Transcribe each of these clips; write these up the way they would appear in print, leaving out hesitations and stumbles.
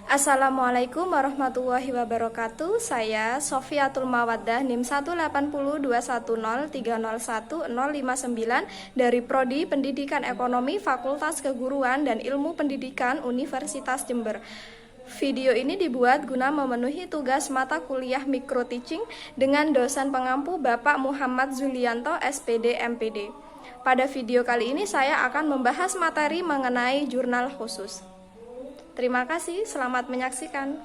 Assalamualaikum warahmatullahi wabarakatuh. Saya Sofiatul Mawaddah NIM 1802103010059 dari Prodi Pendidikan Ekonomi Fakultas Keguruan dan Ilmu Pendidikan Universitas Jember. Video ini dibuat guna memenuhi tugas mata kuliah Micro Teaching dengan dosen pengampu Bapak Muhammad Zulianto, SPD, MPD. Pada video kali ini saya akan membahas materi mengenai jurnal khusus. Terima kasih, selamat menyaksikan.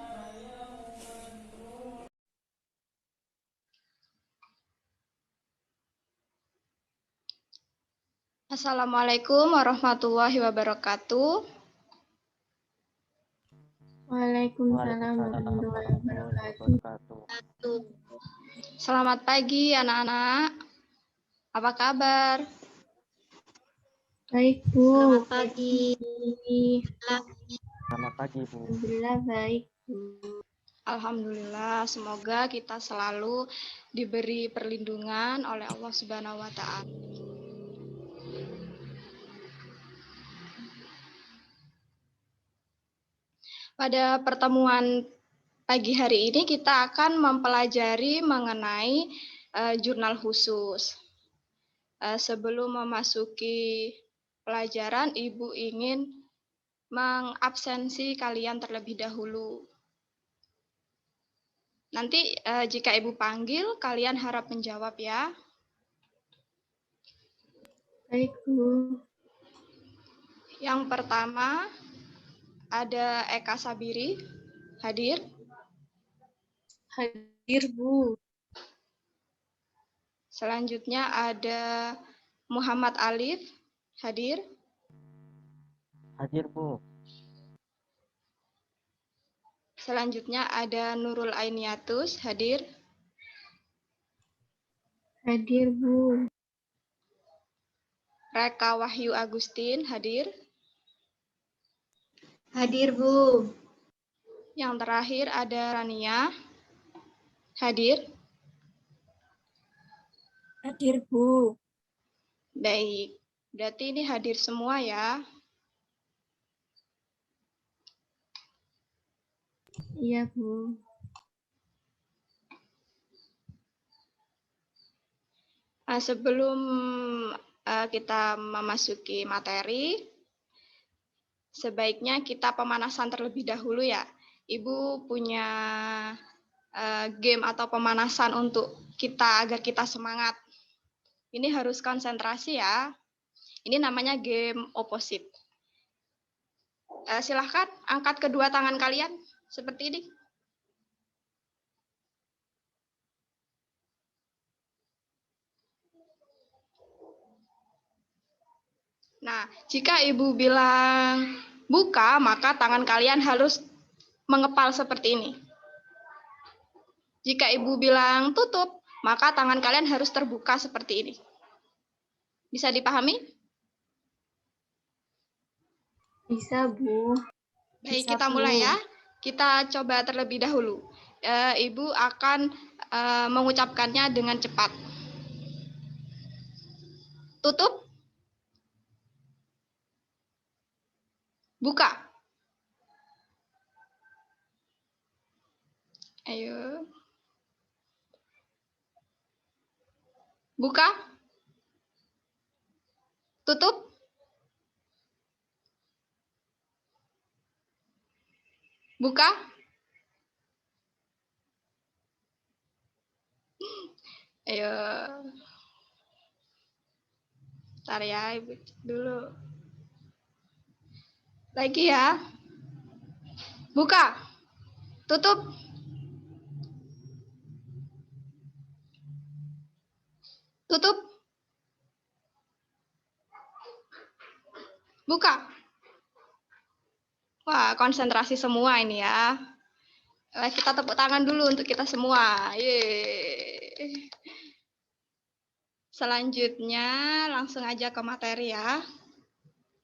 Assalamualaikum warahmatullahi wabarakatuh. Waalaikumsalam Waalaikumsalam warahmatullahi warahmatullahi wabarakatuh. wabarakatuh. Selamat pagi anak-anak. Apa kabar? Baik, Bu. Selamat pagi. Selamat pagi, Bu. Alhamdulillah baik, Bu. Alhamdulillah, semoga kita selalu diberi perlindungan oleh Allah Subhanahu wa Ta'ala. Pada pertemuan pagi hari ini kita akan mempelajari mengenai jurnal khusus. Sebelum memasuki pelajaran, Ibu ingin mengabsensi kalian terlebih dahulu. Nanti jika Ibu panggil, kalian harap menjawab ya. Baik, Bu. Yang pertama ada Eka Sabiri, hadir. Hadir, Bu. Selanjutnya ada Muhammad Alif, hadir. Hadir, Bu. Selanjutnya ada Nurul Ainiatus, hadir. Hadir, Bu. Reka Wahyu Agustin, hadir. Hadir, Bu. Yang terakhir ada Rania, hadir. Hadir, Bu. Baik, berarti ini hadir semua ya. Iya, Bu. Sebelum kita memasuki materi, sebaiknya kita pemanasan terlebih dahulu ya. Ibu punya game atau pemanasan untuk kita agar kita semangat. Ini harus konsentrasi ya. Ini namanya game oposit. Silahkan angkat kedua tangan kalian seperti ini. Nah, jika Ibu bilang buka, maka tangan kalian harus mengepal seperti ini. Jika Ibu bilang tutup, maka tangan kalian harus terbuka seperti ini. Bisa dipahami? Bisa, Bu. Baik, Bisa, kita Bu. mulai ya. Kita coba terlebih dahulu. Ibu akan mengucapkannya dengan cepat. Tutup. Buka. Ayo. Buka. Tutup. Buka. Ayo. Bentar ya, Ibu cek dulu. Lagi ya. Buka. Tutup. Tutup. Buka. Wah, konsentrasi semua ini ya. Kita tepuk tangan dulu untuk kita semua. Yeay. Selanjutnya langsung aja ke materi ya.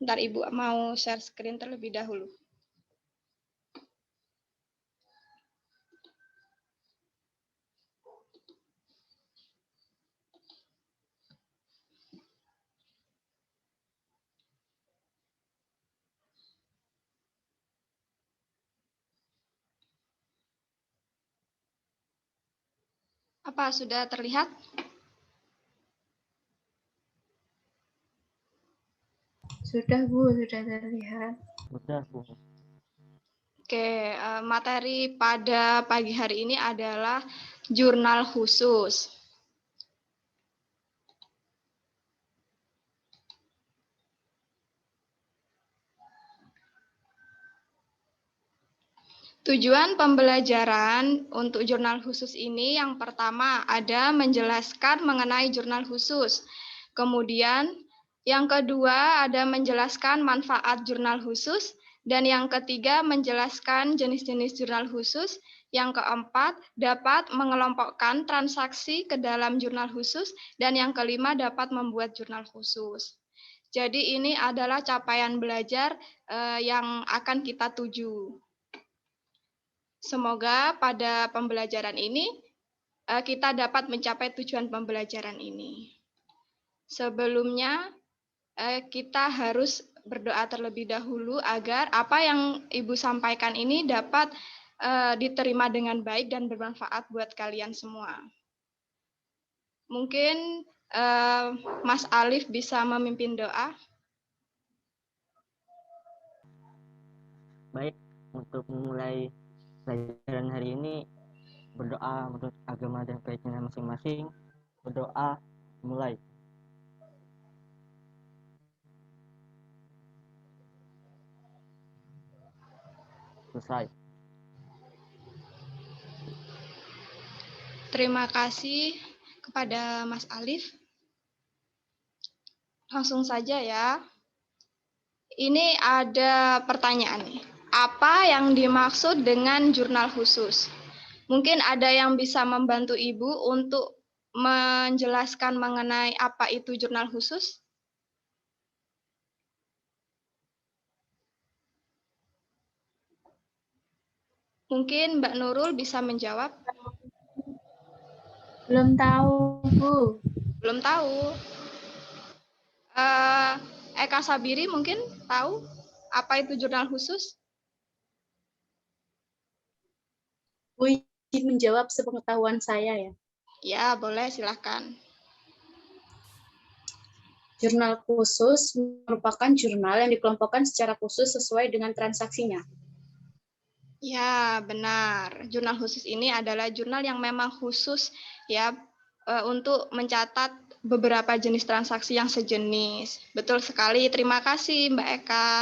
Ntar Ibu mau share screen terlebih dahulu. Apa sudah terlihat? Sudah, Bu. Sudah terlihat. Sudah, Bu. Oke, materi pada pagi hari ini adalah jurnal khusus. Tujuan pembelajaran untuk jurnal khusus ini yang pertama ada menjelaskan mengenai jurnal khusus. Kemudian yang kedua ada menjelaskan manfaat jurnal khusus. Dan yang ketiga menjelaskan jenis-jenis jurnal khusus. Yang keempat dapat mengelompokkan transaksi ke dalam jurnal khusus. Dan yang kelima dapat membuat jurnal khusus. Jadi ini adalah capaian belajar yang akan kita tuju. Semoga pada pembelajaran ini kita dapat mencapai tujuan pembelajaran ini. Sebelumnya kita harus berdoa terlebih dahulu agar apa yang Ibu sampaikan ini dapat diterima dengan baik dan bermanfaat buat kalian semua. Mungkin Mas Alif bisa memimpin doa. Baik, untuk memulai pelajaran hari ini, berdoa menurut agama dan keyakinan masing-masing. Berdoa, mulai. Selesai. Terima kasih kepada Mas Alif. Langsung saja ya. Ini ada pertanyaan nih. Apa yang dimaksud dengan jurnal khusus? Mungkin ada yang bisa membantu Ibu untuk menjelaskan mengenai apa itu jurnal khusus? Mungkin Mbak Nurul bisa menjawab. Belum tahu, Bu. Belum tahu. Eka Sabiri mungkin tahu apa itu jurnal khusus? Bu izin menjawab sepengetahuan saya ya. Ya, boleh silahkan. Jurnal khusus merupakan jurnal yang dikelompokkan secara khusus sesuai dengan transaksinya. Ya, benar. Jurnal khusus ini adalah jurnal yang memang khusus ya untuk mencatat beberapa jenis transaksi yang sejenis. Betul sekali. Terima kasih, Mbak Eka.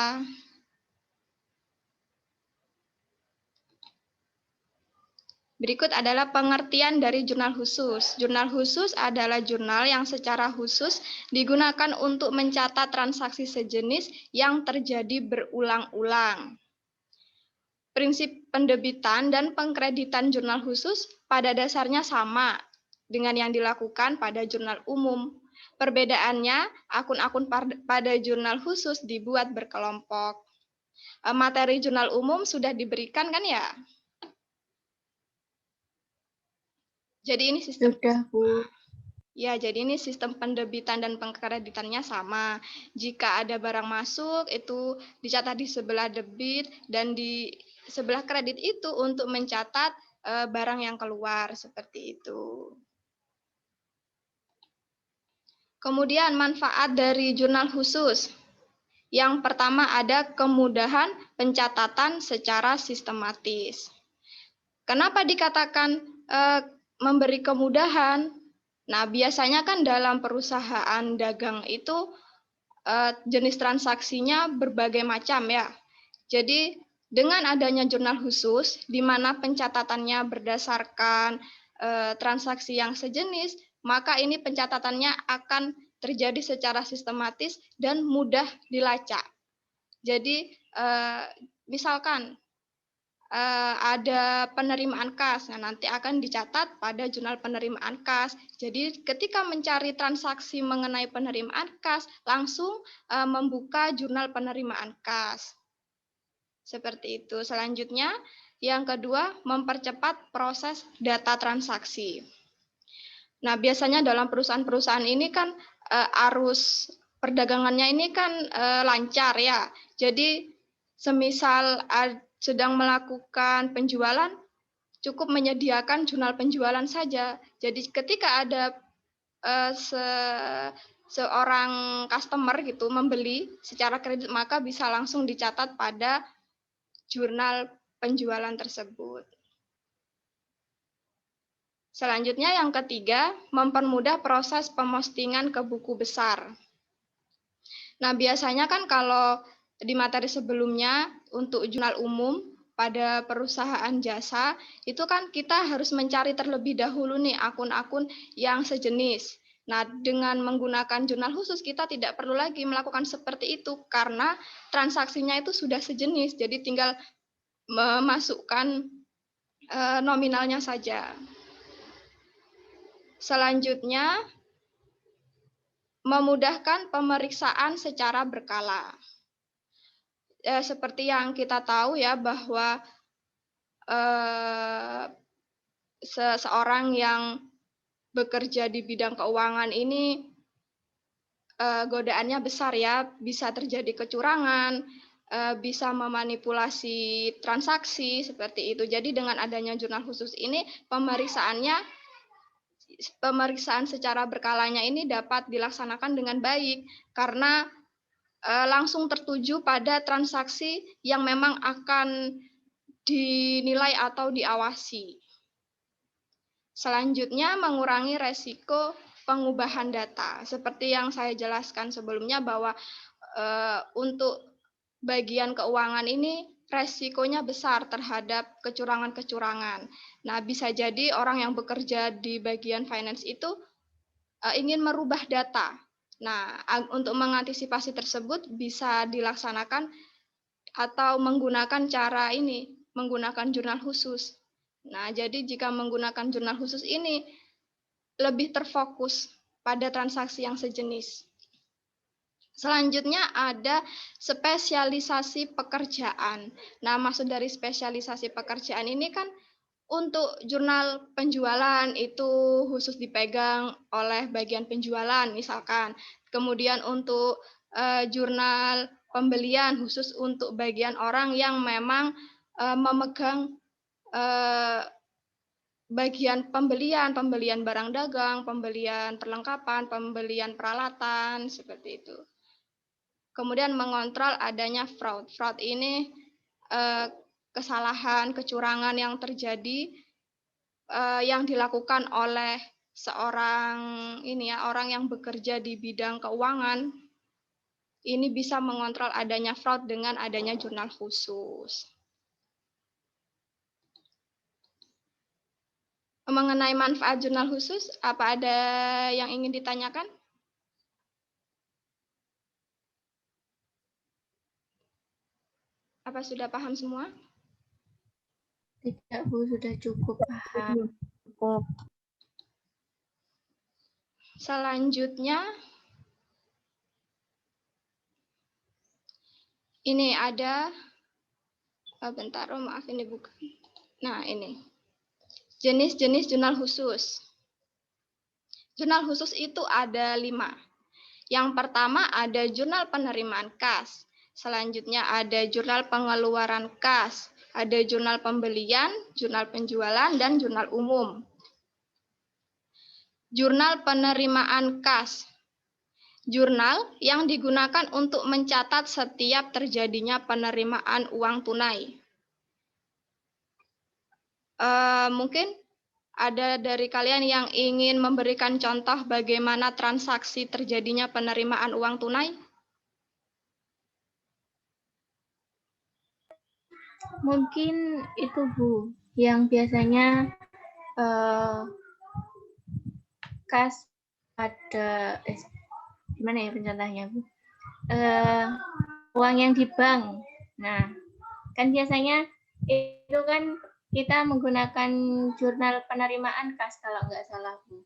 Berikut adalah pengertian dari jurnal khusus. Jurnal khusus adalah jurnal yang secara khusus digunakan untuk mencatat transaksi sejenis yang terjadi berulang-ulang. Prinsip pendebitan dan pengkreditan jurnal khusus pada dasarnya sama dengan yang dilakukan pada jurnal umum. Perbedaannya, akun-akun pada jurnal khusus dibuat berkelompok. Materi jurnal umum sudah diberikan kan ya? Jadi ini sistem Sudah, Bu. Ya, jadi ini sistem pendebitan dan pengkreditannya sama. Jika ada barang masuk, itu dicatat di sebelah debit dan di sebelah kredit itu untuk mencatat barang yang keluar, seperti itu. Kemudian manfaat dari jurnal khusus. Yang pertama ada kemudahan pencatatan secara sistematis. Kenapa dikatakan memberi kemudahan? Nah, biasanya kan dalam perusahaan dagang itu jenis transaksinya berbagai macam ya. Jadi dengan adanya jurnal khusus di mana pencatatannya berdasarkan transaksi yang sejenis, maka ini pencatatannya akan terjadi secara sistematis dan mudah dilacak. Jadi misalkan ada penerimaan kas, nah nanti akan dicatat pada jurnal penerimaan kas. Jadi ketika mencari transaksi mengenai penerimaan kas, langsung membuka jurnal penerimaan kas. Seperti itu. Selanjutnya, yang kedua, mempercepat proses data transaksi. Nah, biasanya dalam perusahaan-perusahaan ini kan arus perdagangannya ini kan lancar ya. Jadi semisal sedang melakukan penjualan, cukup menyediakan jurnal penjualan saja. Jadi ketika ada seorang customer gitu membeli secara kredit, maka bisa langsung dicatat pada jurnal penjualan tersebut. Selanjutnya yang ketiga, mempermudah proses pemostingan ke buku besar. Nah, biasanya kan kalau di materi sebelumnya untuk jurnal umum pada perusahaan jasa, itu kan kita harus mencari terlebih dahulu nih akun-akun yang sejenis. Nah, dengan menggunakan jurnal khusus kita tidak perlu lagi melakukan seperti itu karena transaksinya itu sudah sejenis, jadi tinggal memasukkan nominalnya saja. Selanjutnya, memudahkan pemeriksaan secara berkala. Seperti yang kita tahu ya bahwa seseorang yang bekerja di bidang keuangan ini godaannya besar ya, bisa terjadi kecurangan, bisa memanipulasi transaksi seperti itu. Jadi dengan adanya jurnal khusus ini pemeriksaan secara berkalanya ini dapat dilaksanakan dengan baik karena langsung tertuju pada transaksi yang memang akan dinilai atau diawasi. Selanjutnya, mengurangi resiko pengubahan data. Seperti yang saya jelaskan sebelumnya bahwa untuk bagian keuangan ini resikonya besar terhadap kecurangan-kecurangan. Nah, bisa jadi orang yang bekerja di bagian finance itu ingin merubah data. Nah, untuk mengantisipasi tersebut bisa dilaksanakan atau menggunakan cara ini, menggunakan jurnal khusus. Nah, jadi jika menggunakan jurnal khusus ini lebih terfokus pada transaksi yang sejenis. Selanjutnya ada spesialisasi pekerjaan. Nah, maksud dari spesialisasi pekerjaan ini kan untuk jurnal penjualan itu khusus dipegang oleh bagian penjualan misalkan. Kemudian untuk jurnal pembelian khusus untuk bagian orang yang memang memegang bagian pembelian barang dagang, pembelian perlengkapan, pembelian peralatan, seperti itu. Kemudian mengontrol adanya fraud. Fraud ini kesalahan, kecurangan yang terjadi yang dilakukan oleh seorang orang yang bekerja di bidang keuangan. Ini bisa mengontrol adanya fraud dengan adanya jurnal khusus. Mengenai manfaat jurnal khusus, apa ada yang ingin ditanyakan? Apa sudah paham semua? Tidak, Bu, sudah cukup paham. Selanjutnya, ini ada, bentar, maaf ini bukan. Nah, ini. Jenis-jenis jurnal khusus. Jurnal khusus itu ada 5. Yang pertama ada jurnal penerimaan kas. Selanjutnya ada jurnal pengeluaran kas. Ada jurnal pembelian, jurnal penjualan, dan jurnal umum. Jurnal penerimaan kas. Jurnal yang digunakan untuk mencatat setiap terjadinya penerimaan uang tunai. Mungkin ada dari kalian yang ingin memberikan contoh bagaimana transaksi terjadinya penerimaan uang tunai? Mungkin itu, Bu, yang biasanya kas ada gimana ya pencontohnya, Bu? Uang yang di bank. Nah, kan biasanya itu kan kita menggunakan jurnal penerimaan kas kalau nggak salah, Bu.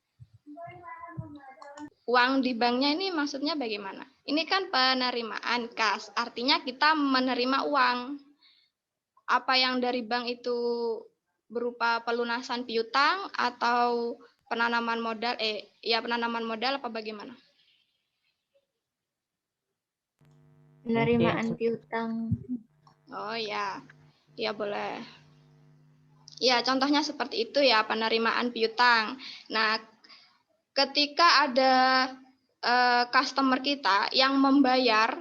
Uang di banknya ini maksudnya bagaimana? Ini kan penerimaan kas, artinya kita menerima uang. Apa yang dari bank itu berupa pelunasan piutang atau penanaman modal? Penanaman modal apa bagaimana? Penerimaan piutang. Oh ya, ya boleh. Ya, contohnya seperti itu ya, penerimaan piutang. Nah, ketika ada customer kita yang membayar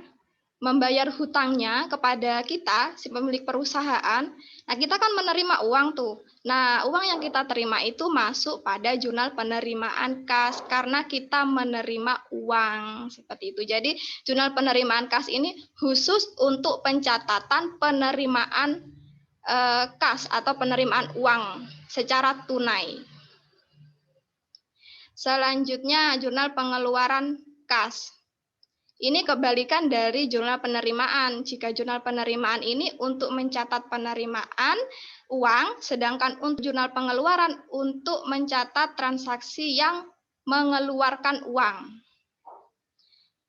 hutangnya kepada kita, si pemilik perusahaan, nah kita kan menerima uang tuh. Nah, uang yang kita terima itu masuk pada jurnal penerimaan kas karena kita menerima uang seperti itu. Jadi, jurnal penerimaan kas ini khusus untuk pencatatan penerimaan kas atau penerimaan uang secara tunai. Selanjutnya, jurnal pengeluaran kas. Ini kebalikan dari jurnal penerimaan. Jika jurnal penerimaan ini untuk mencatat penerimaan uang, sedangkan untuk jurnal pengeluaran untuk mencatat transaksi yang mengeluarkan uang.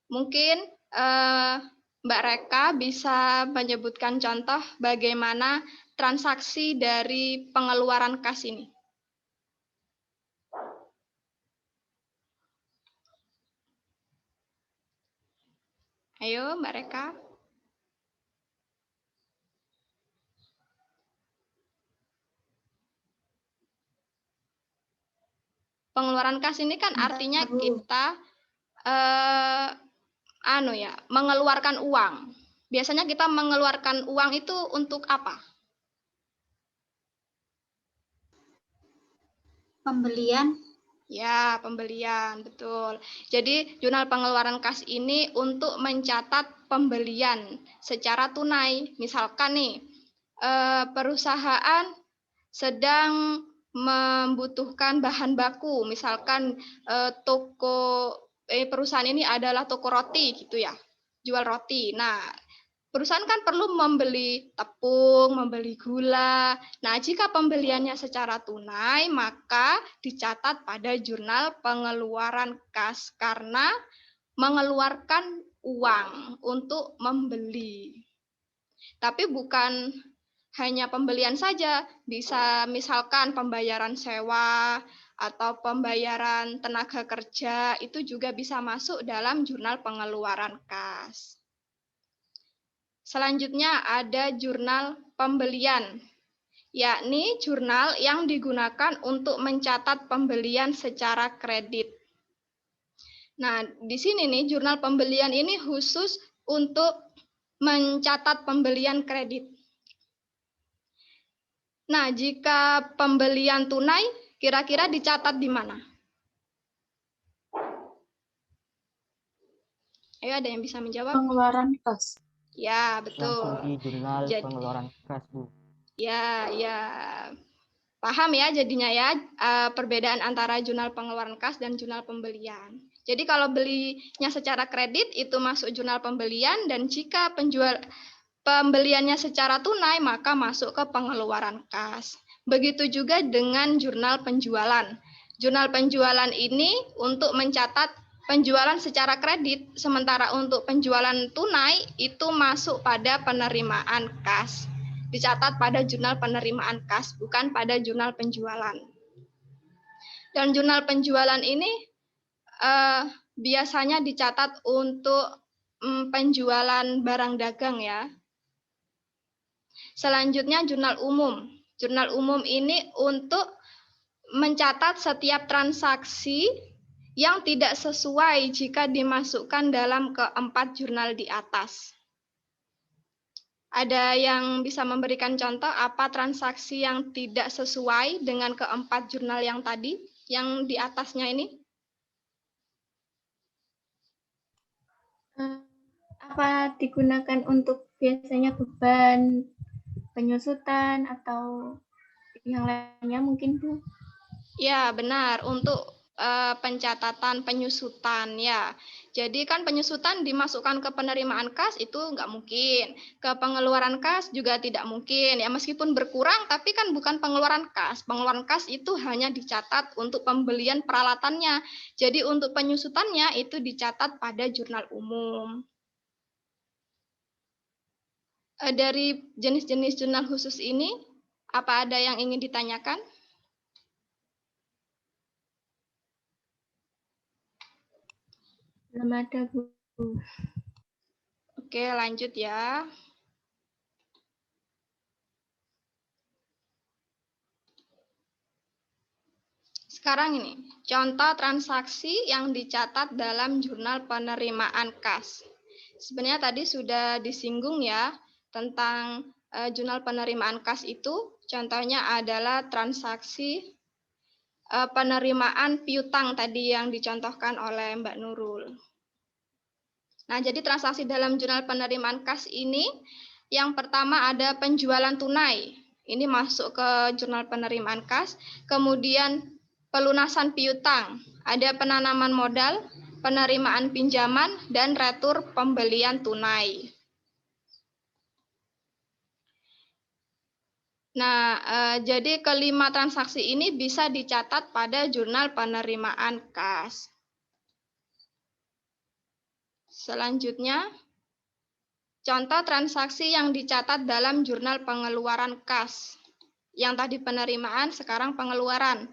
Mungkin Mbak Reka bisa menyebutkan contoh bagaimana transaksi dari pengeluaran kas ini. Ayo, Mbak Reka. Pengeluaran kas ini kan artinya kita mengeluarkan uang. Biasanya kita mengeluarkan uang itu untuk apa? Pembelian. Ya, pembelian, betul. Jadi, jurnal pengeluaran kas ini untuk mencatat pembelian secara tunai. Misalkan nih, perusahaan sedang membutuhkan bahan baku, misalkan perusahaan ini adalah toko roti gitu ya, jual roti. Nah, perusahaan kan perlu membeli tepung, membeli gula. Nah, jika pembeliannya secara tunai, maka dicatat pada jurnal pengeluaran kas karena mengeluarkan uang untuk membeli. Tapi bukan hanya pembelian saja, bisa misalkan pembayaran sewa atau pembayaran tenaga kerja, itu juga bisa masuk dalam jurnal pengeluaran kas. Selanjutnya ada jurnal pembelian, yakni jurnal yang digunakan untuk mencatat pembelian secara kredit. Nah, di sini nih jurnal pembelian ini khusus untuk mencatat pembelian kredit. Nah, jika pembelian tunai, kira-kira dicatat di mana? Ayo, ada yang bisa menjawab? Pengeluaran kas. Ya, betul. Langsung di jurnal Jadi, pengeluaran kas, Bu. Ya. Paham ya jadinya ya perbedaan antara jurnal pengeluaran kas dan jurnal pembelian. Jadi kalau belinya secara kredit itu masuk jurnal pembelian, dan jika pembeliannya secara tunai maka masuk ke pengeluaran kas. Begitu juga dengan jurnal penjualan. Jurnal penjualan ini untuk mencatat penjualan secara kredit, sementara untuk penjualan tunai itu masuk pada penerimaan kas. Dicatat pada jurnal penerimaan kas, bukan pada jurnal penjualan. Dan jurnal penjualan ini biasanya dicatat untuk penjualan barang dagang ya. Selanjutnya jurnal umum. Jurnal umum ini untuk mencatat setiap transaksi yang tidak sesuai jika dimasukkan dalam keempat jurnal di atas. Ada yang bisa memberikan contoh apa transaksi yang tidak sesuai dengan keempat jurnal yang tadi, yang di atasnya ini? Apa digunakan untuk biasanya beban penyusutan atau yang lainnya mungkin, Bu? Ya, benar. Untuk pencatatan penyusutan ya. Jadi kan penyusutan dimasukkan ke penerimaan kas itu nggak mungkin. Ke pengeluaran kas juga tidak mungkin. Ya meskipun berkurang tapi kan bukan pengeluaran kas. Pengeluaran kas itu hanya dicatat untuk pembelian peralatannya. Jadi untuk penyusutannya itu dicatat pada jurnal umum. Dari jenis-jenis jurnal khusus ini, apa ada yang ingin ditanyakan? Belum ada, Bu. Oke, lanjut ya. Sekarang ini, contoh transaksi yang dicatat dalam jurnal penerimaan kas. Sebenarnya tadi sudah disinggung ya tentang jurnal penerimaan kas itu. Contohnya adalah transaksi penerimaan piutang tadi yang dicontohkan oleh Mbak Nurul. Nah, jadi transaksi dalam jurnal penerimaan kas ini, yang pertama ada penjualan tunai. Ini masuk ke jurnal penerimaan kas. Kemudian pelunasan piutang, ada penanaman modal, penerimaan pinjaman, dan retur pembelian tunai. Nah, jadi kelima transaksi ini bisa dicatat pada jurnal penerimaan kas. Selanjutnya, contoh transaksi yang dicatat dalam jurnal pengeluaran kas. Yang tadi penerimaan, sekarang pengeluaran.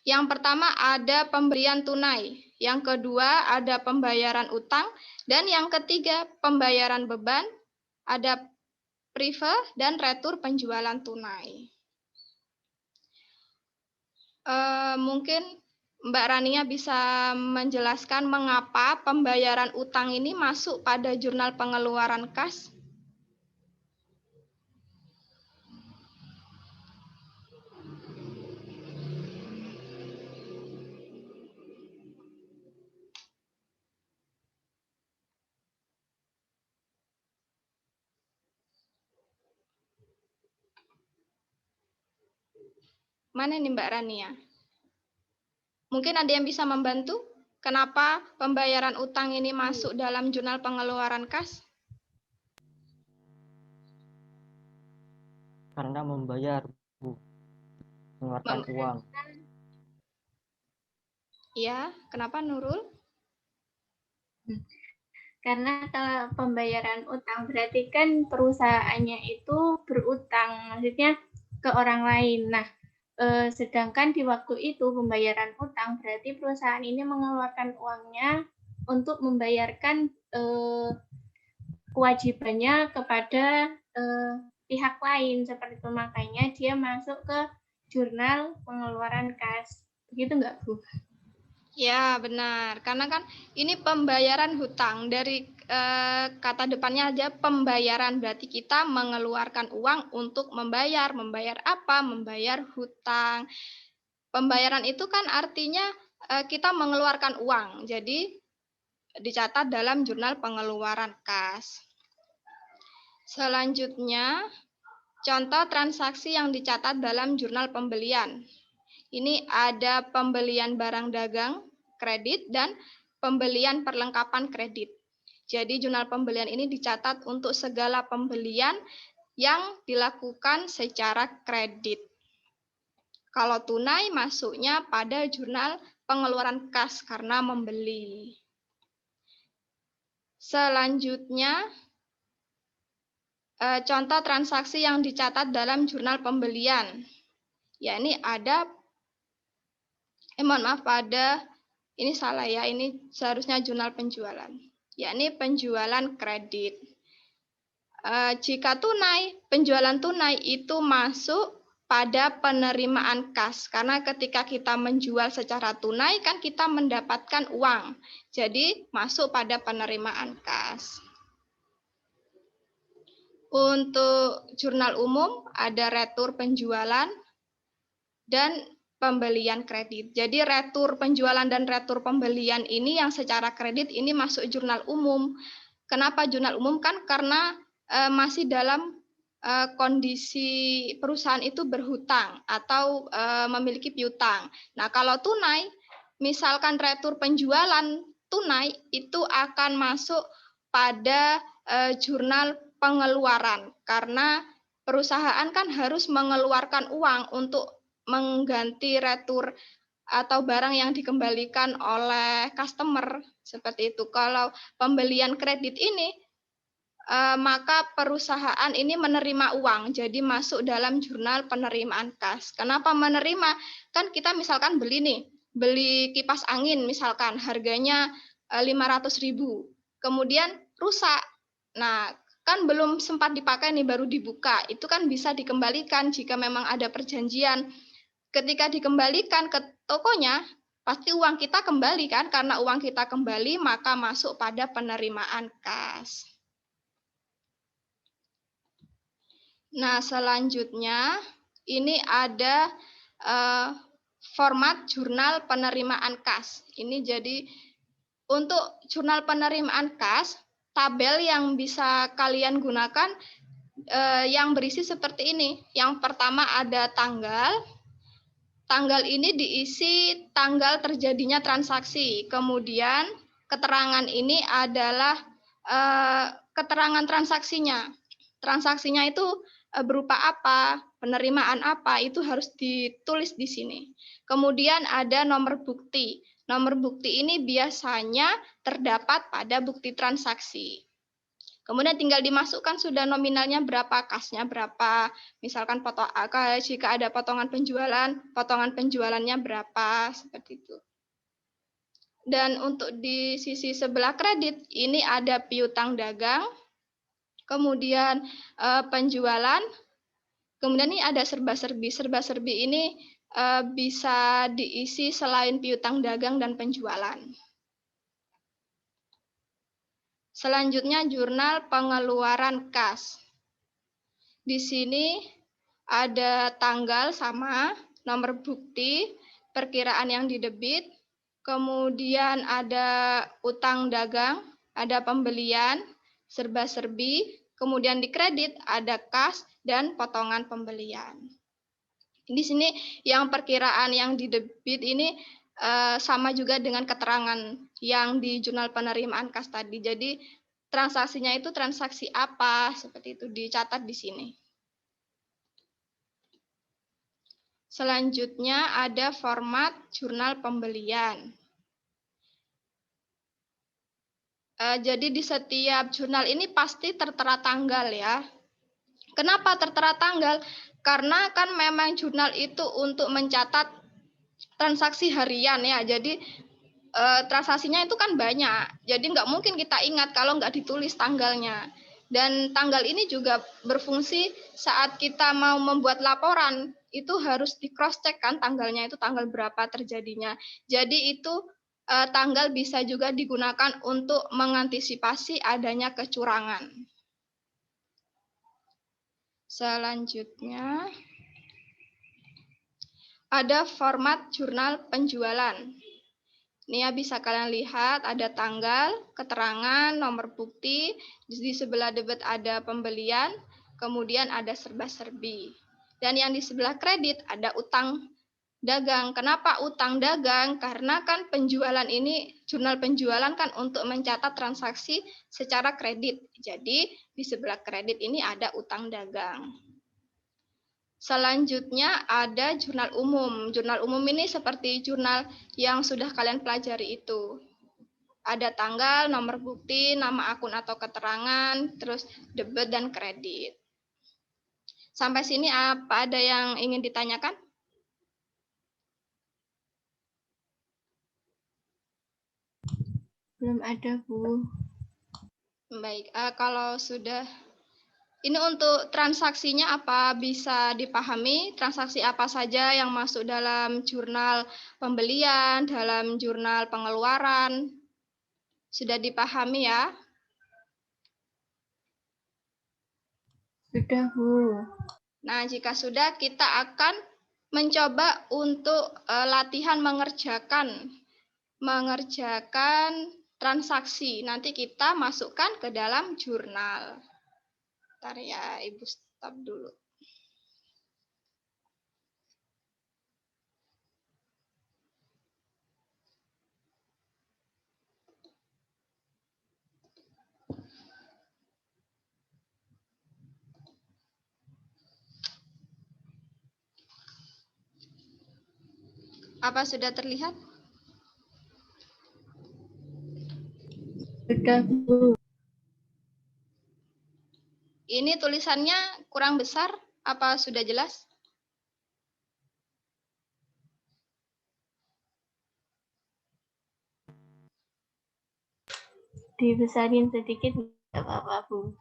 Yang pertama ada pemberian tunai, yang kedua ada pembayaran utang, dan yang ketiga pembayaran beban, ada prive dan retur penjualan tunai. Mungkin Mbak Rania bisa menjelaskan mengapa pembayaran utang ini masuk pada jurnal pengeluaran kas? Mana nih Mbak Rania? Mungkin ada yang bisa membantu? Kenapa pembayaran utang ini masuk dalam jurnal pengeluaran kas? Karena membayar, Bu. Mengeluarkan uang. Ya, kenapa Nurul? Karena kalau pembayaran utang berarti kan perusahaannya itu berutang, maksudnya ke orang lain. Nah, sedangkan di waktu itu pembayaran utang berarti perusahaan ini mengeluarkan uangnya untuk membayarkan kewajibannya kepada pihak lain seperti itu, makanya dia masuk ke jurnal pengeluaran kas. Begitu nggak, Bu? Ya, benar. Karena kan ini pembayaran hutang. Dari kata depannya aja pembayaran. Berarti kita mengeluarkan uang untuk membayar. Membayar apa? Membayar hutang. Pembayaran itu kan artinya kita mengeluarkan uang. Jadi dicatat dalam jurnal pengeluaran kas. Selanjutnya, contoh transaksi yang dicatat dalam jurnal pembelian. Ini ada pembelian barang dagang, kredit, dan pembelian perlengkapan kredit. Jadi jurnal pembelian ini dicatat untuk segala pembelian yang dilakukan secara kredit. Kalau tunai masuknya pada jurnal pengeluaran kas karena membeli. Selanjutnya, contoh transaksi yang dicatat dalam jurnal pembelian. Ya, ini ada ini salah ya, ini seharusnya jurnal penjualan. Yakni penjualan kredit. Jika tunai, penjualan tunai itu masuk pada penerimaan kas. Karena ketika kita menjual secara tunai, kan kita mendapatkan uang. Jadi masuk pada penerimaan kas. Untuk jurnal umum, ada retur penjualan dan pembelian kredit. Jadi retur penjualan dan retur pembelian ini yang secara kredit ini masuk jurnal umum. Kenapa jurnal umum? Kan karena masih dalam kondisi perusahaan itu berhutang atau memiliki piutang. Nah, kalau tunai, misalkan retur penjualan tunai itu akan masuk pada jurnal pengeluaran karena perusahaan kan harus mengeluarkan uang untuk mengganti retur atau barang yang dikembalikan oleh customer seperti itu. Kalau pembelian kredit ini maka perusahaan ini menerima uang, jadi masuk dalam jurnal penerimaan kas. Kenapa menerima? Kan kita misalkan beli kipas angin misalkan harganya 500.000, kemudian rusak. Nah, kan belum sempat dipakai nih, baru dibuka. Itu kan bisa dikembalikan jika memang ada perjanjian ketika dikembalikan ke tokonya, pasti uang kita kembali kan? Karena uang kita kembali, maka masuk pada penerimaan kas. Nah, selanjutnya ini ada format jurnal penerimaan kas. Ini jadi untuk jurnal penerimaan kas, tabel yang bisa kalian gunakan yang berisi seperti ini. Yang pertama ada tanggal. Tanggal ini diisi tanggal terjadinya transaksi. Kemudian keterangan ini adalah keterangan transaksinya. Transaksinya itu berupa apa, penerimaan apa, itu harus ditulis di sini. Kemudian ada nomor bukti. Nomor bukti ini biasanya terdapat pada bukti transaksi. Kemudian tinggal dimasukkan sudah nominalnya berapa, kasnya berapa. Misalkan jika ada potongan penjualannya berapa, seperti itu. Dan untuk di sisi sebelah kredit, ini ada piutang dagang, kemudian penjualan, kemudian ini ada serba-serbi. Serba-serbi ini bisa diisi selain piutang dagang dan penjualan. Selanjutnya jurnal pengeluaran kas. Di sini ada tanggal sama, nomor bukti, perkiraan yang didebit, kemudian ada utang dagang, ada pembelian, serba-serbi, kemudian di kredit ada kas dan potongan pembelian. Di sini yang perkiraan yang didebit ini sama juga dengan keterangan yang di jurnal penerimaan kas tadi. Jadi transaksinya itu transaksi apa, seperti itu dicatat di sini. Selanjutnya ada format jurnal pembelian. Jadi di setiap jurnal ini pasti tertera tanggal ya. Kenapa tertera tanggal? Karena kan memang jurnal itu untuk mencatat transaksi harian ya. Jadi transaksinya itu kan banyak. Jadi nggak mungkin kita ingat kalau nggak ditulis tanggalnya. Dan tanggal ini juga berfungsi saat kita mau membuat laporan, itu harus di cross check kan tanggalnya itu tanggal berapa terjadinya. Jadi itu tanggal bisa juga digunakan untuk mengantisipasi adanya kecurangan. Selanjutnya ada format jurnal penjualan. Ini ya bisa kalian lihat ada tanggal, keterangan, nomor bukti, di sebelah debit ada pembelian, kemudian ada serba-serbi. Dan yang di sebelah kredit ada utang dagang. Kenapa utang dagang? Karena kan penjualan ini, jurnal penjualan kan untuk mencatat transaksi secara kredit. Jadi di sebelah kredit ini ada utang dagang. Selanjutnya ada jurnal umum. Jurnal umum ini seperti jurnal yang sudah kalian pelajari itu. Ada tanggal, nomor bukti, nama akun atau keterangan, terus debit dan kredit. Sampai sini apa ada yang ingin ditanyakan? Belum ada, Bu. Baik, kalau sudah, ini untuk transaksinya apa bisa dipahami? Transaksi apa saja yang masuk dalam jurnal pembelian, dalam jurnal pengeluaran? Sudah dipahami ya? Sudah, Bu. Nah, jika sudah, kita akan mencoba untuk latihan mengerjakan transaksi. Nanti kita masukkan ke dalam jurnal. Bentar ya, Ibu stop dulu. Apa sudah terlihat? Sudah, Bu. Ini tulisannya kurang besar, apa sudah jelas? Dibesarin sedikit, nggak apa-apa, Bu.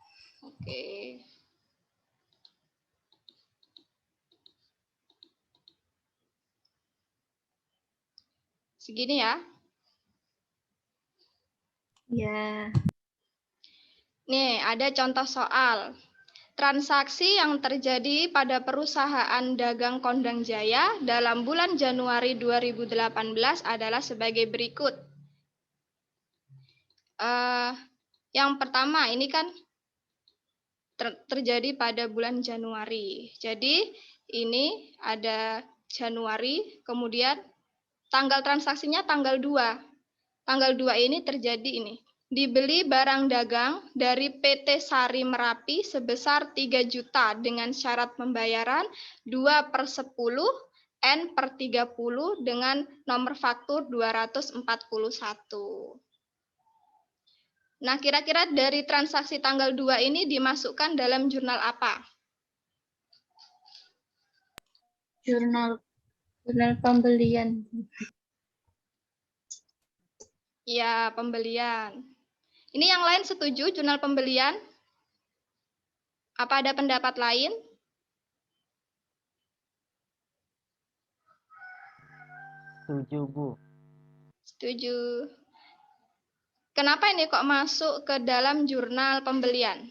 Oke. Segini ya. Ya. Nih, ada contoh soal. Transaksi yang terjadi pada perusahaan dagang Kondang Jaya dalam bulan Januari 2018 adalah sebagai berikut. Yang pertama, ini kan terjadi pada bulan Januari. Jadi, ini ada Januari, kemudian tanggal transaksinya tanggal 2. Tanggal 2 ini terjadi ini. Dibeli barang dagang dari PT Sari Merapi sebesar 3 juta dengan syarat pembayaran 2/10 N/30 dengan nomor faktur 241. Nah, kira-kira dari transaksi tanggal 2 ini dimasukkan dalam jurnal apa? Jurnal pembelian. Ya, pembelian. Ini yang lain setuju jurnal pembelian? Apa ada pendapat lain? Setuju, Bu. Setuju. Kenapa ini kok masuk ke dalam jurnal pembelian?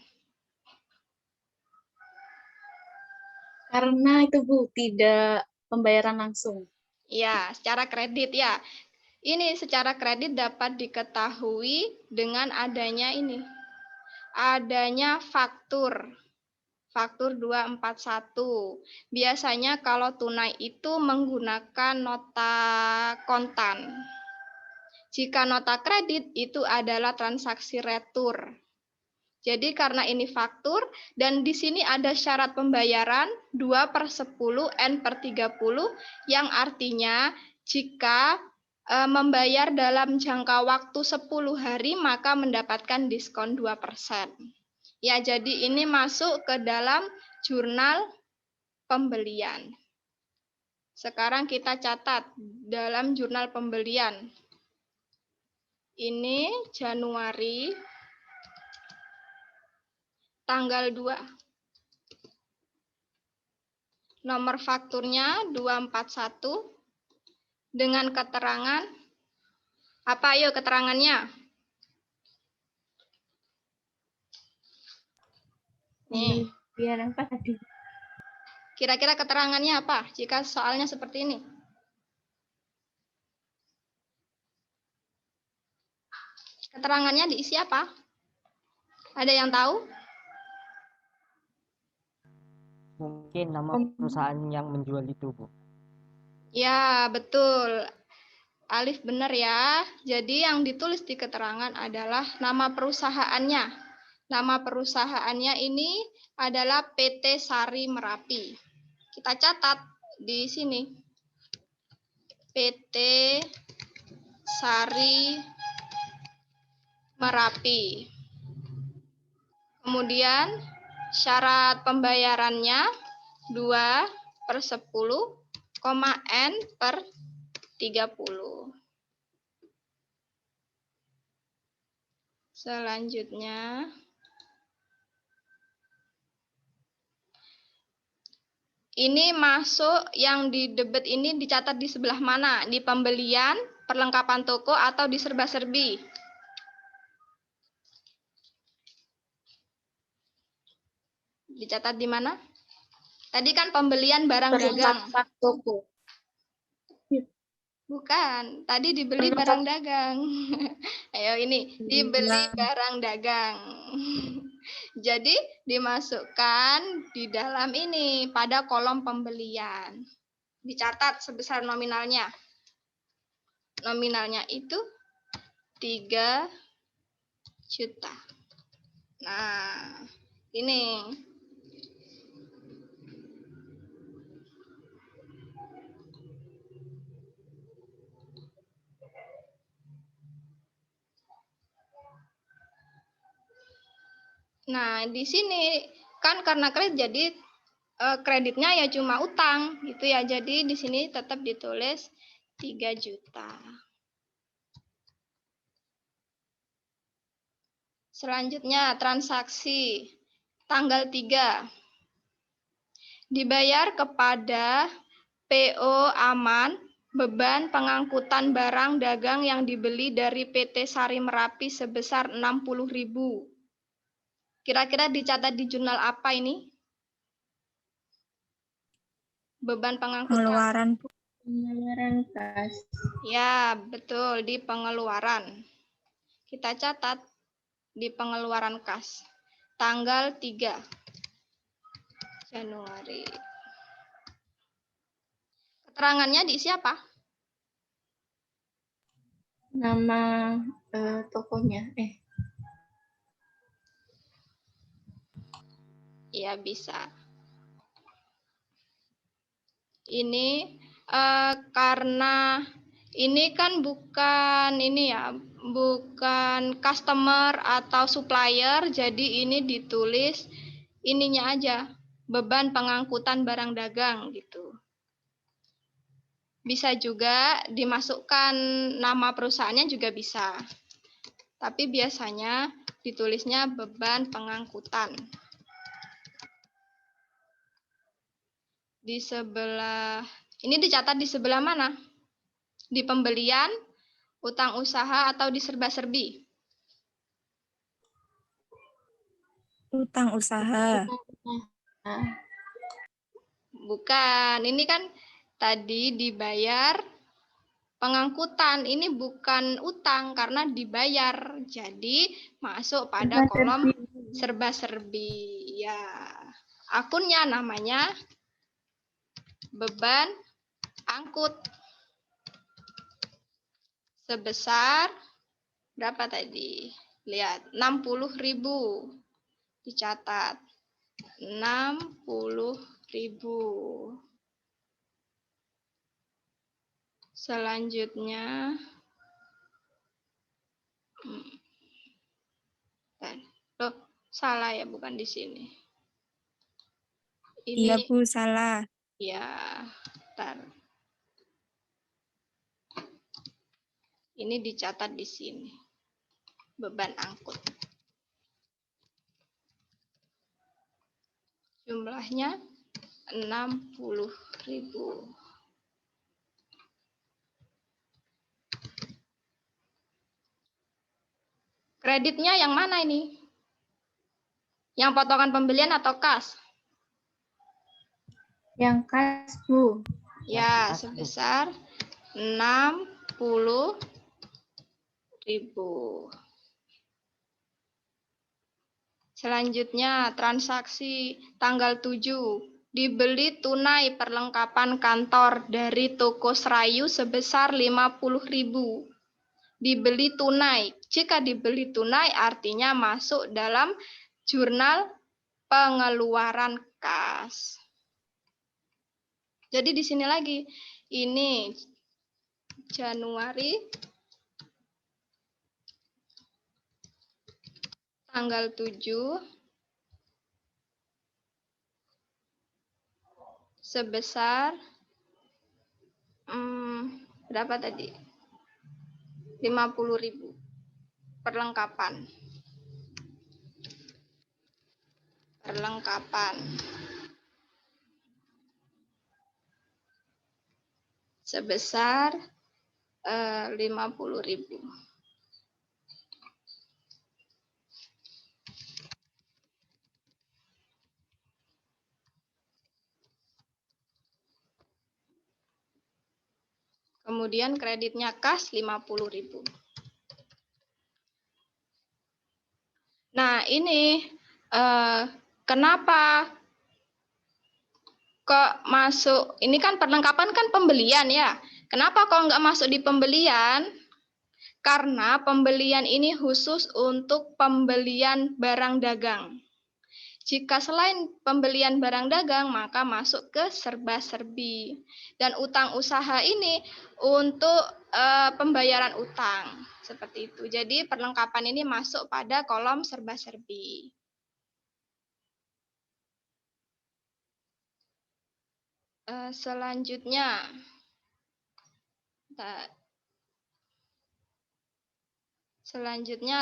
Karena itu Bu, tidak pembayaran langsung. Ya, secara kredit ya. Ini secara kredit dapat diketahui dengan adanya ini. Adanya faktur. Faktur 241. Biasanya kalau tunai itu menggunakan nota kontan. Jika nota kredit itu adalah transaksi retur. Jadi karena ini faktur dan di sini ada syarat pembayaran 2/10 N/30 yang artinya jika membayar dalam jangka waktu 10 hari maka mendapatkan diskon 2%. Ya, jadi ini masuk ke dalam jurnal pembelian. Sekarang kita catat dalam jurnal pembelian. Ini Januari tanggal 2. Nomor fakturnya 241 dengan keterangan apa? Ayo keterangannya. Nih, Biar apa tadi? kira-kira keterangannya apa jika soalnya seperti ini? Keterangannya diisi apa? Ada yang tahu? Mungkin nama perusahaan yang menjual itu, Bu. Ya, betul. Alif benar ya. Jadi yang ditulis di keterangan adalah nama perusahaannya. Nama perusahaannya ini adalah PT Sari Merapi. Kita catat di sini. PT Sari Merapi. Kemudian syarat pembayarannya 2/10, N/30. Selanjutnya, ini masuk yang di debit ini dicatat di sebelah mana? Di pembelian, perlengkapan toko, atau di serba-serbi? Dicatat di mana? Tadi kan pembelian barang dagang. Perlengkapan toko. Bukan, tadi dibeli barang dagang. Ayo ini, dibeli barang dagang. Jadi dimasukkan di dalam ini pada kolom pembelian. Dicatat sebesar nominalnya. Nominalnya itu 3 juta. Nah, ini. Nah, di sini kan karena kredit jadi kreditnya ya cuma utang gitu ya. Jadi di sini tetap ditulis 3 juta. Selanjutnya transaksi tanggal 3. Dibayar kepada PO Aman Beban pengangkutan barang dagang yang dibeli dari PT Sari Merapi sebesar 60.000. Kira-kira dicatat di jurnal apa ini? Beban pengangkutan. Pengeluaran. Pengeluaran kas. Ya, betul, di pengeluaran. Kita catat di pengeluaran kas. Tanggal 3 Januari. Keterangannya diisi apa? Nama tokonya. Iya, bisa. Ini karena ini kan bukan ini ya, bukan customer atau supplier, jadi ini ditulis ininya aja, beban pengangkutan barang dagang gitu. Bisa juga dimasukkan nama perusahaannya juga bisa. Tapi biasanya ditulisnya beban pengangkutan. Di sebelah, ini dicatat di sebelah mana? Di pembelian, utang usaha, atau di serba-serbi? Utang usaha. Bukan, ini kan tadi dibayar pengangkutan. Ini bukan utang karena dibayar. Jadi masuk pada kolom serba-serbi. Ya, akunnya namanya beban angkut. Sebesar berapa tadi? Lihat, 60.000. Dicatat. 60.000. Selanjutnya, loh, salah ya, bukan di sini. Ini, Iya, Bu, salah. ya, bentar. Ini dicatat di sini. Beban angkut. Jumlahnya 60.000. Kreditnya yang mana ini? Yang potongan pembelian atau kas? Yang kas, Bu. Ya, sebesar 60.000. Selanjutnya, transaksi tanggal 7. Dibeli tunai perlengkapan kantor dari toko Serayu sebesar 50.000. Dibeli tunai. Jika dibeli tunai artinya masuk dalam jurnal pengeluaran kas. Jadi di sini lagi, ini Januari tanggal 7 sebesar berapa tadi? 50.000 perlengkapan. Sebesar 50.000. Kemudian kreditnya kas 50.000. Nah, ini kenapa kok masuk? Ini kan perlengkapan kan pembelian ya. Kenapa kok nggak masuk di pembelian? Karena pembelian ini khusus untuk pembelian barang dagang. Jika selain pembelian barang dagang, maka masuk ke serba-serbi. Dan utang usaha ini untuk pembayaran utang. Seperti itu. Jadi perlengkapan ini masuk pada kolom serba-serbi. Selanjutnya,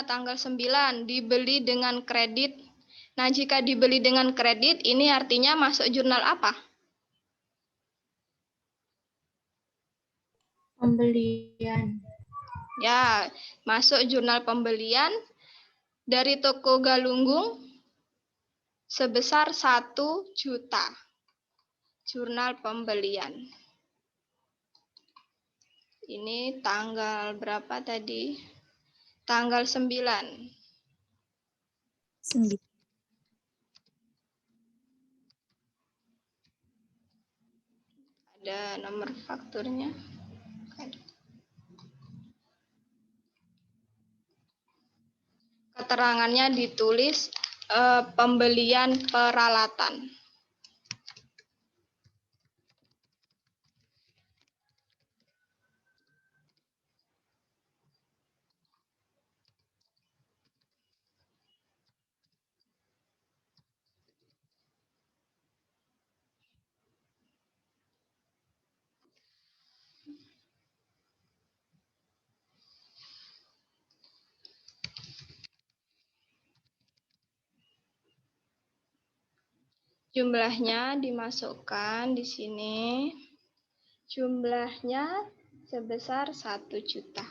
tanggal 9, dibeli dengan kredit. Nah, jika dibeli dengan kredit, ini artinya masuk jurnal apa? pembelian. Ya, masuk jurnal pembelian dari toko Galunggung sebesar 1 juta. Jurnal pembelian. Ini tanggal berapa tadi? Tanggal 9. 9. Ada nomor fakturnya. Keterangannya ditulis pembelian peralatan. Jumlahnya dimasukkan di sini. Jumlahnya sebesar 1 juta.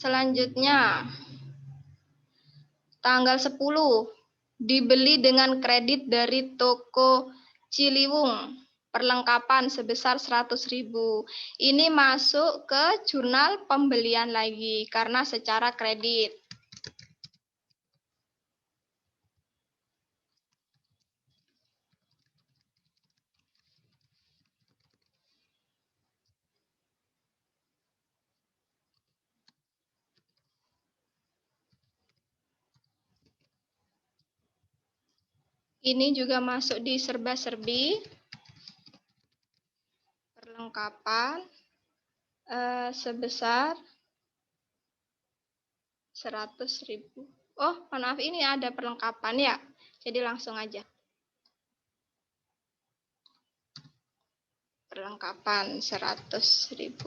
Selanjutnya, tanggal 10 dibeli dengan kredit dari toko Ciliwung. Perlengkapan sebesar 100.000. Ini masuk ke jurnal pembelian lagi karena secara kredit. Ini juga masuk di serba-serbi. Perlengkapan sebesar 100.000. Oh, maaf, ini ada perlengkapan ya. Jadi langsung aja. Perlengkapan 100.000.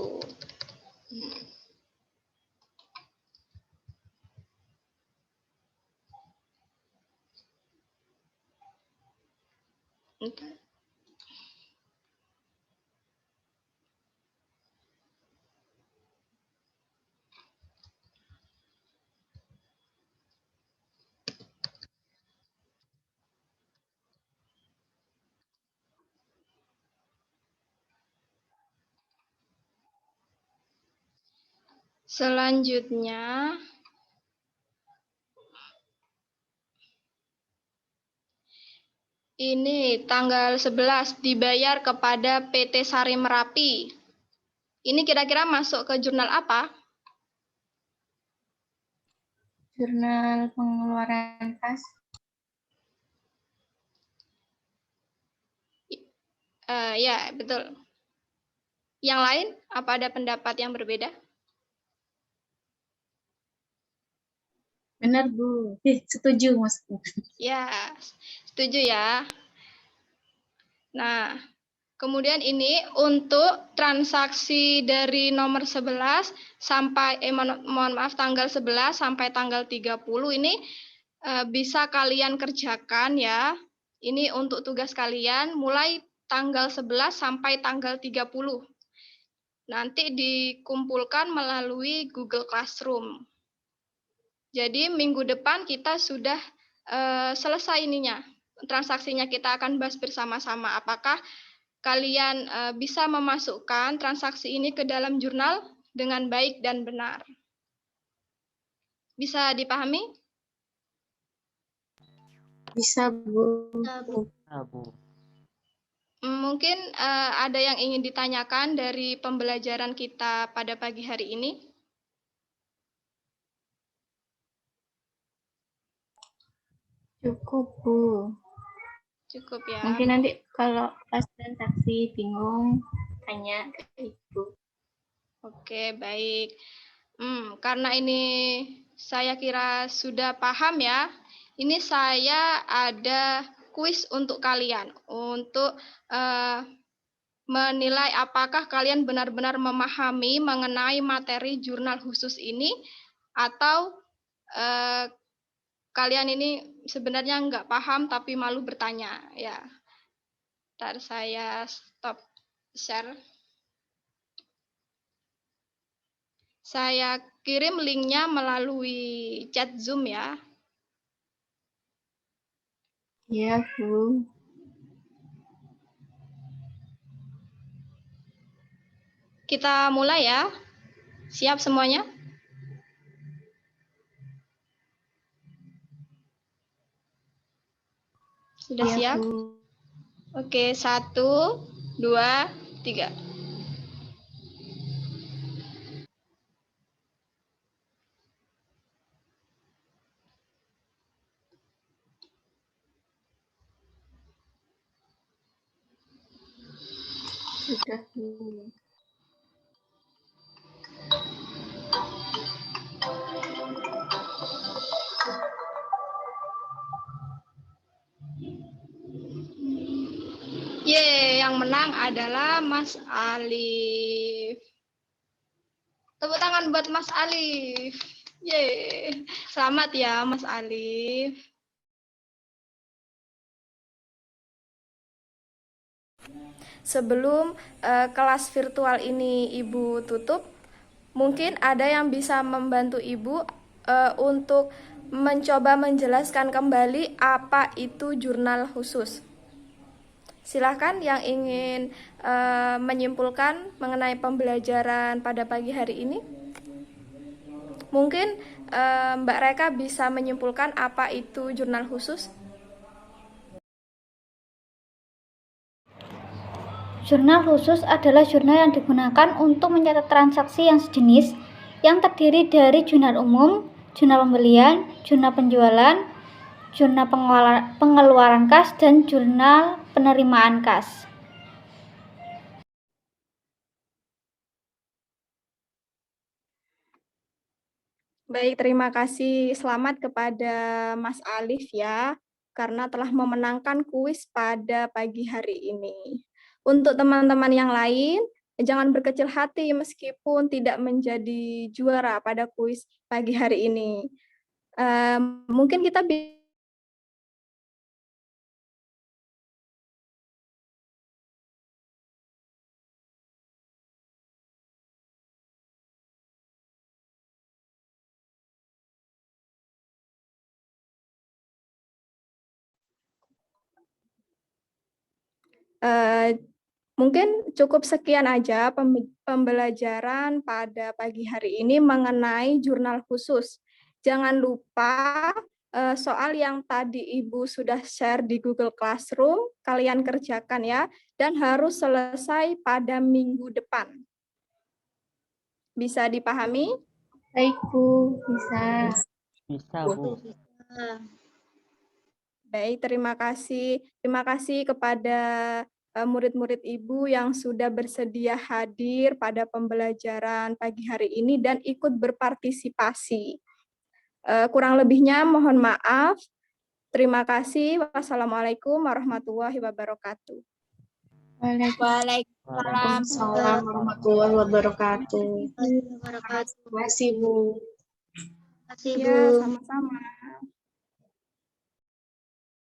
Entar. Selanjutnya, ini tanggal 11 dibayar kepada PT Sari Merapi. Ini kira-kira masuk ke jurnal apa? Jurnal pengeluaran kas. Ya, betul. Yang lain, apa ada pendapat yang berbeda? Benar, Bu. Setuju, Maksudnya. Ya, setuju ya. Nah, kemudian ini untuk transaksi dari nomor 11 sampai mohon maaf tanggal 11 sampai tanggal 30 ini bisa kalian kerjakan ya. Ini untuk tugas kalian mulai tanggal 11 sampai tanggal 30. Nanti dikumpulkan melalui Google Classroom. Jadi minggu depan kita sudah selesai ininya. Transaksinya kita akan bahas bersama-sama. Apakah kalian bisa memasukkan transaksi ini ke dalam jurnal dengan baik dan benar? Bisa dipahami? Bisa, Bu. Nah, Bu. Mungkin ada yang ingin ditanyakan dari pembelajaran kita pada pagi hari ini? Cukup, Bu. Cukup ya. Mungkin nanti kalau pas transaksi bingung, tanya ke Ibu. Oke, baik. Karena ini saya kira sudah paham ya. Ini saya ada kuis untuk kalian untuk menilai apakah kalian benar-benar memahami mengenai materi jurnal khusus ini atau kalian ini sebenarnya nggak paham tapi malu bertanya ya. Ntar saya stop share. Saya kirim linknya melalui chat Zoom ya. Ya, Bu. Kita mulai ya. Siap semuanya? Sudah Ya, siap? Bu. Oke, 1, 2, 3. Sudah, Bu. Yeay, yang menang adalah Mas Alif. Tepuk tangan buat Mas Alif. Yeay, selamat ya Mas Alif. Sebelum kelas virtual ini Ibu tutup, mungkin ada yang bisa membantu Ibu untuk mencoba menjelaskan kembali apa itu jurnal khusus. Silahkan yang ingin menyimpulkan mengenai pembelajaran pada pagi hari ini. Mungkin Mbak Reka bisa menyimpulkan apa itu jurnal khusus. Jurnal khusus adalah jurnal yang digunakan untuk mencatat transaksi yang sejenis yang terdiri dari jurnal umum, jurnal pembelian, jurnal penjualan, jurnal pengeluaran kas, dan jurnal penerimaan kas. Baik, terima kasih. Selamat kepada Mas Alif ya, karena telah memenangkan kuis pada pagi hari ini. Untuk teman-teman yang lain, jangan berkecil hati meskipun tidak menjadi juara pada kuis pagi hari ini. Mungkin kita mungkin cukup sekian aja pembelajaran pada pagi hari ini mengenai jurnal khusus. Jangan lupa soal yang tadi Ibu sudah share di Google Classroom, kalian kerjakan ya, dan harus selesai pada minggu depan. Bisa dipahami? Baik, Bu. Bisa. Bisa, Bu. Baik, terima kasih. Terima kasih kepada murid-murid Ibu yang sudah bersedia hadir pada pembelajaran pagi hari ini dan ikut berpartisipasi. Kurang lebihnya mohon maaf. Terima kasih. Wassalamualaikum warahmatullahi wabarakatuh. Waalaikumsalam warahmatullahi wabarakatuh. Terima kasih, Bu. Terima kasih, Bu. Ya, sama-sama.